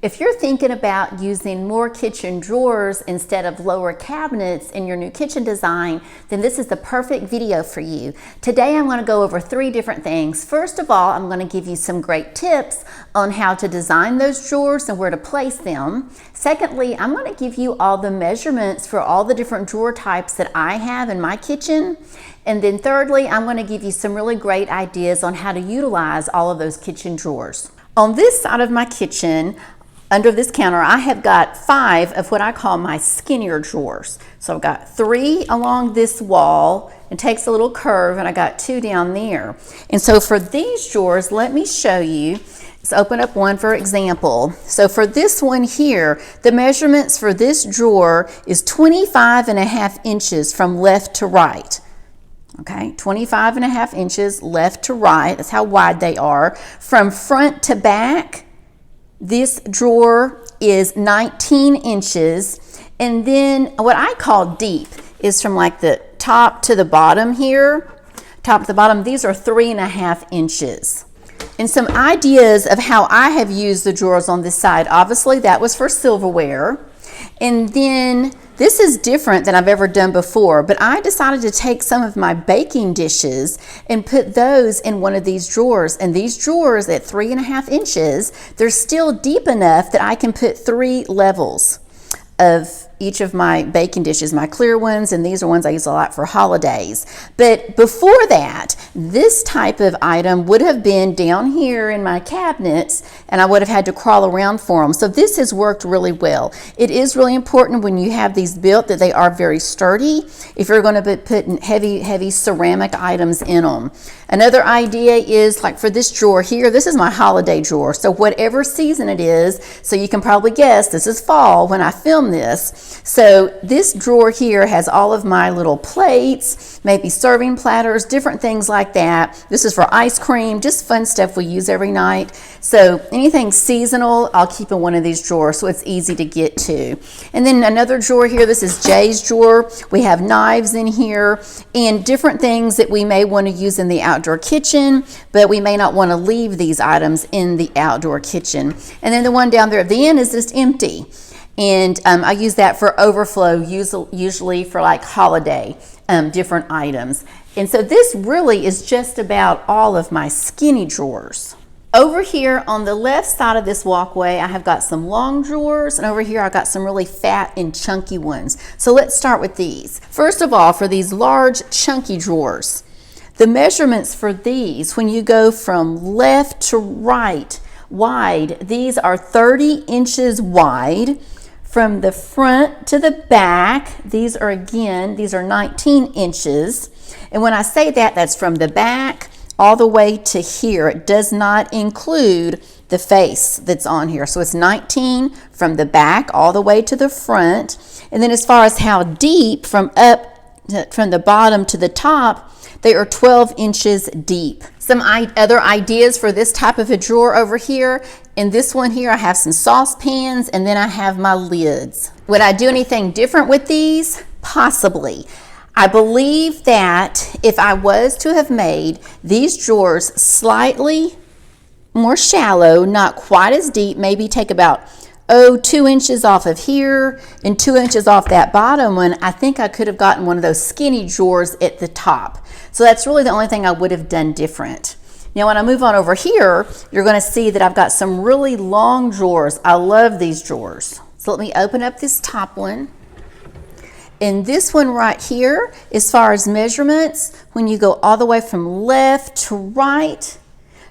If you're thinking about using more kitchen drawers instead of lower cabinets in your new kitchen design, then this is the perfect video for you. Today I'm going to go over 3 different things. First of all, I'm going to give you some great tips on how to design those drawers and where to place them. Secondly, I'm going to give you all the measurements for all the different drawer types that I have in my kitchen. And then thirdly, I'm going to give you some really great ideas on how to utilize all of those kitchen drawers. On this side of my kitchen, under this counter, I have got 5 of what I call my skinnier drawers. So I've got 3 along this wall. It takes a little curve, and I got 2 down there. And so for these drawers, let me show you. Let's open up one for example. So for this one here, the measurements for this drawer is 25.5 inches from left to right. Okay, 25.5 inches left to right. That's how wide they are. From front to back, this drawer is 19 inches. And then what I call deep is from like the top to the bottom here. Top to the bottom, these are 3.5 inches. And some ideas of how I have used the drawers on this side. Obviously, that was for silverware. And then this is different than I've ever done before, but I decided to take some of my baking dishes and put those in one of these drawers. And these drawers at 3.5 inches, they're still deep enough that I can put 3 levels of each of my baking dishes, my clear ones, and these are ones I use a lot for holidays. But before that, this type of item would have been down here in my cabinets, and I would have had to crawl around for them. So this has worked really well. It is really important when you have these built that they are very sturdy if you're going to be putting heavy ceramic items in them. Another idea is like for this drawer here, this is my holiday drawer. So whatever season it is, so you can probably guess this is fall when I film this. So this drawer here has all of my little plates, maybe serving platters, different things like that. This is for ice cream, just fun stuff we use every night. So anything seasonal, I'll keep in one of these drawers so it's easy to get to. And then another drawer here, this is Jay's drawer. We have knives in here and different things that we may want to use in the outdoor kitchen, but we may not want to leave these items in the outdoor kitchen. And then the one down there at the end is just empty. And I use that for overflow, usually for like holiday, different items. And so this really is just about all of my skinny drawers. Over here on the left side of this walkway, I have got some long drawers, and over here I've got some really fat and chunky ones. So let's start with these. First of all, for these large chunky drawers, the measurements for these, when you go from left to right wide, these are 30 inches wide. From the front to the back, these are 19 inches. And when I say that, that's from the back all the way to here. It does not include the face that's on here. So it's 19 from the back all the way to the front. And then as far as how deep from the bottom to the top, they are 12 inches deep. Some other ideas for this type of a drawer over here. In this one here, I have some saucepans, and then I have my lids. Would I do anything different with these? Possibly. I believe that if I was to have made these drawers slightly more shallow, not quite as deep, maybe take about 2 inches off of here and 2 inches off that bottom one, I think I could have gotten one of those skinny drawers at the top. So that's really the only thing I would have done different. Now when I move on over here, you're going to see that I've got some really long drawers. I love these drawers. So let me open up this top one. And this one right here, as far as measurements, when you go all the way from left to right,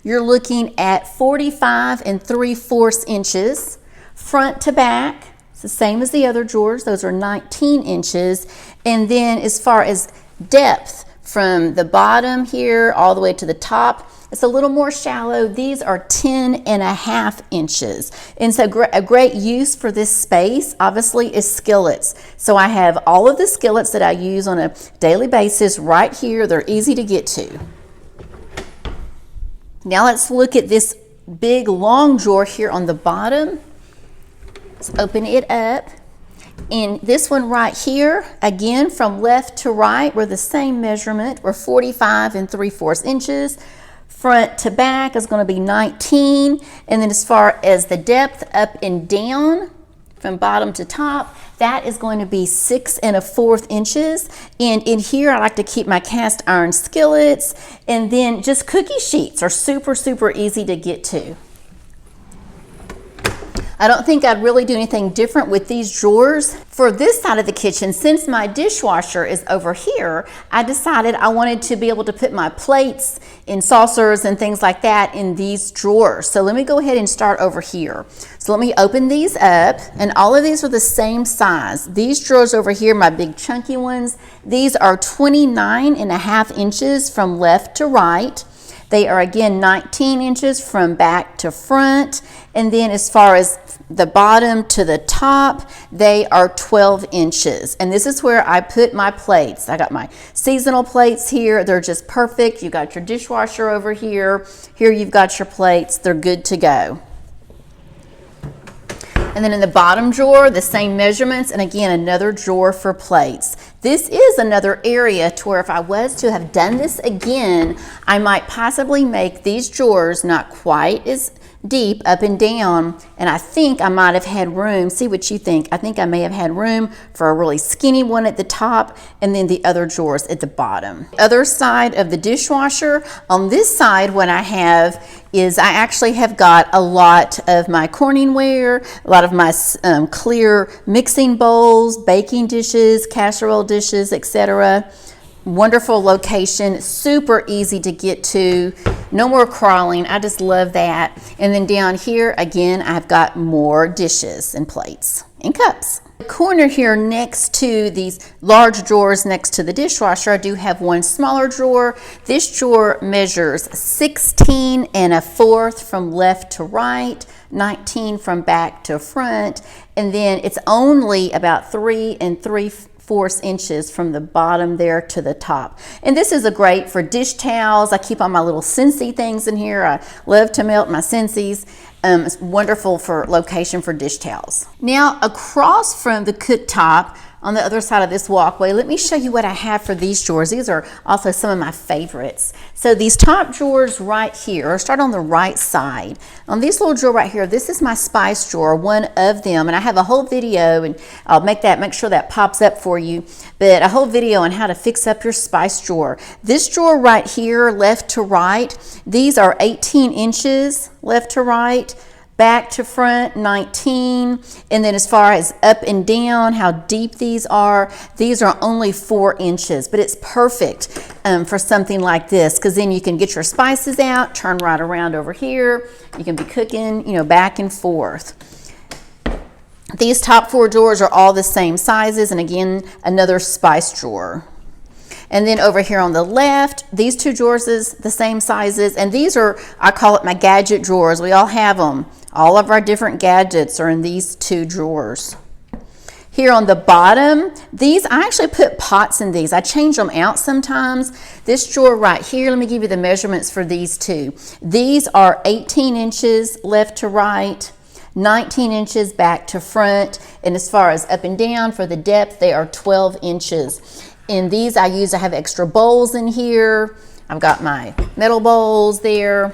you're looking at 45 3/4 inches. Front to back, it's the same as the other drawers. Those are 19 inches. And then as far as depth, from the bottom here all the way to the top, it's a little more shallow. These are 10.5 inches. And so a great use for this space, obviously, is skillets. So I have all of the skillets that I use on a daily basis right here. They're easy to get to. Now let's look at this big long drawer here on the bottom. Let's open it up. And this one right here, again, from left to right, we're the same measurement. We're 45 3/4 inches. front to back is going to be 19. And then as far as the depth up and down from bottom to top, that is going to be 6 1/4 inches. And in here, I like to keep my cast iron skillets, and then just cookie sheets are super, super easy to get to. I don't think I'd really do anything different with these drawers. For this side of the kitchen, since my dishwasher is over here, I decided I wanted to be able to put my plates and saucers and things like that in these drawers. So let me go ahead and start over here. So let me open these up, and all of these are the same size. These drawers over here, my big chunky ones, these are 29 1/2 inches from left to right. They are again 19 inches from back to front, and then as far as the bottom to the top, they are 12 inches. And this is where I put my plates. I got my seasonal plates here. They're just perfect. You got your dishwasher over here. Here you've got your plates. They're good to go. And then in the bottom drawer, the same measurements, and again, another drawer for plates. This is another area to where if I was to have done this again, I might possibly make these drawers not quite as deep up and down, and I think I might have had room. See what you think. I think I may have had room for a really skinny one at the top, and then the other drawers at the bottom. Other side of the dishwasher, on this side what I have is I actually have got a lot of my Corningware, a lot of my clear mixing bowls, baking dishes, casserole dishes, etc. Wonderful location, super easy to get to, no more crawling. I just love that. And then down here again, I've got more dishes and plates and cups. The corner here next to these large drawers next to the dishwasher, I do have one smaller drawer. This drawer measures 16 1/4 from left to right, 19 from back to front, and then it's only about 3 3/4 inches from the bottom there to the top. And this is a great for dish towels. I keep all my little Scentsy things in here. I love to melt my Scentsys. It's wonderful for location for dish towels. Now across from the cooktop on the other side of this walkway, let me show you what I have for these drawers. These are also some of my favorites. So these top drawers right here, start on the right side. On this little drawer right here, this is my spice drawer, one of them, and I have a whole video, and I'll make sure that pops up for you, but a whole video on how to fix up your spice drawer. This drawer right here, left to right, these are 18 inches left to right, back to front 19, and then as far as up and down, how deep these are only 4 inches, but it's perfect for something like this, because then you can get your spices out, turn right around over here, you can be cooking, you know, back and forth. These top 4 drawers are all the same sizes, and again, another spice drawer. And then over here on the left, these 2 drawers is the same sizes, and these are, I call it my gadget drawers. We all have them. All of our different gadgets are in these 2 drawers. Here on the bottom, these, I actually put pots in these. I change them out sometimes. This drawer right here, let me give you the measurements for these 2. These are 18 inches left to right, 19 inches back to front, and as far as up and down for the depth, they are 12 inches. In these I have extra bowls in here. I've got my metal bowls there,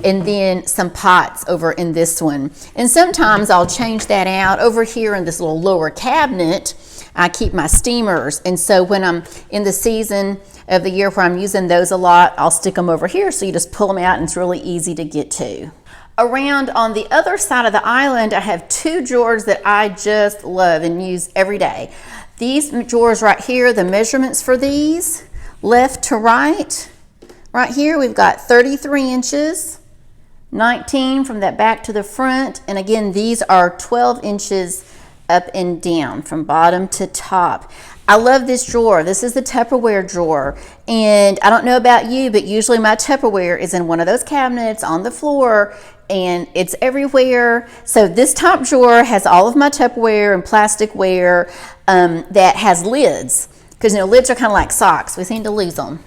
and then some pots over in this one. And sometimes I'll change that out. Over here in this little lower cabinet, I keep my steamers. And so when I'm in the season of the year where I'm using those a lot, I'll stick them over here, so you just pull them out and it's really easy to get to. Around on the other side of the island, I have 2 drawers that I just love and use every day. These drawers right here, the measurements for these, left to right, right here we've got 33 inches, 19 from that back to the front, and again these are 12 inches up and down from bottom to top. I love this drawer. This is the Tupperware drawer, and I don't know about you, but usually my Tupperware is in one of those cabinets on the floor, and it's everywhere. So this top drawer has all of my Tupperware and plasticware that has lids, because you know lids are kind of like socks. We seem to lose them.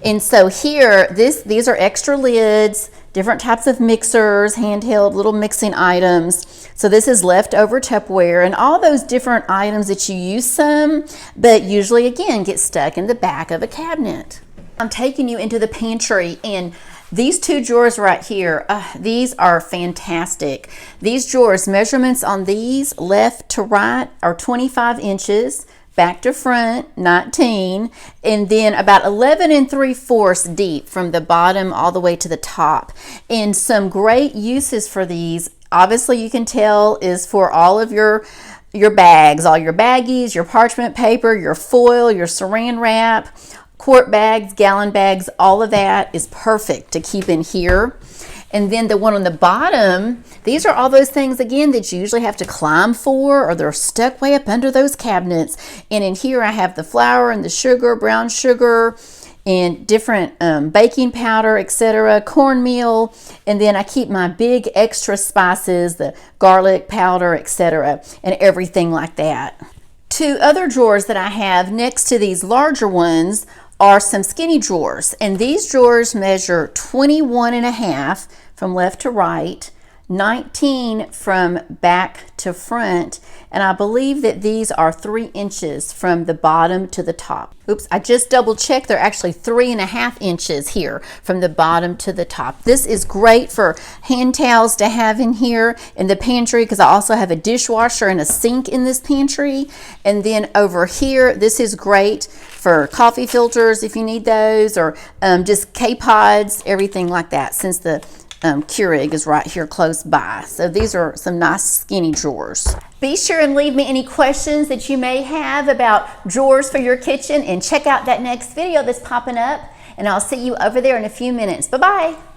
And so here, these are extra lids, different types of mixers, handheld little mixing items. So this is leftover Tupperware, and all those different items that you use some, but usually again get stuck in the back of a cabinet. I'm taking you into the pantry, and These two drawers right here, these are fantastic. These drawers, measurements on these left to right are 25 inches, back to front 19, and then about 11 3/4 deep from the bottom all the way to the top. And some great uses for these, obviously you can tell, is for all of your bags, all your baggies, your parchment paper, your foil, your saran wrap, quart bags, gallon bags, all of that is perfect to keep in here. And then the one on the bottom, these are all those things again that you usually have to climb for, or they're stuck way up under those cabinets. And in here I have the flour and the sugar, brown sugar, and different baking powder, etc., cornmeal, and then I keep my big extra spices, the garlic powder, etc., and everything like that. Two other drawers that I have next to these larger ones are some skinny drawers, and these drawers measure 21.5 from left to right, 19 from back to front, and I believe that these are 3 inches from the bottom to the top. Oops, I just double checked. They're actually 3.5 inches here from the bottom to the top. This is great for hand towels to have in here in the pantry, because I also have a dishwasher and a sink in this pantry. And then over here, this is great for coffee filters if you need those, or just K-pods, everything like that, since the Keurig is right here close by. So these are some nice skinny drawers. Be sure and leave me any questions that you may have about drawers for your kitchen, and check out that next video that's popping up, and I'll see you over there in a few minutes. Bye-bye.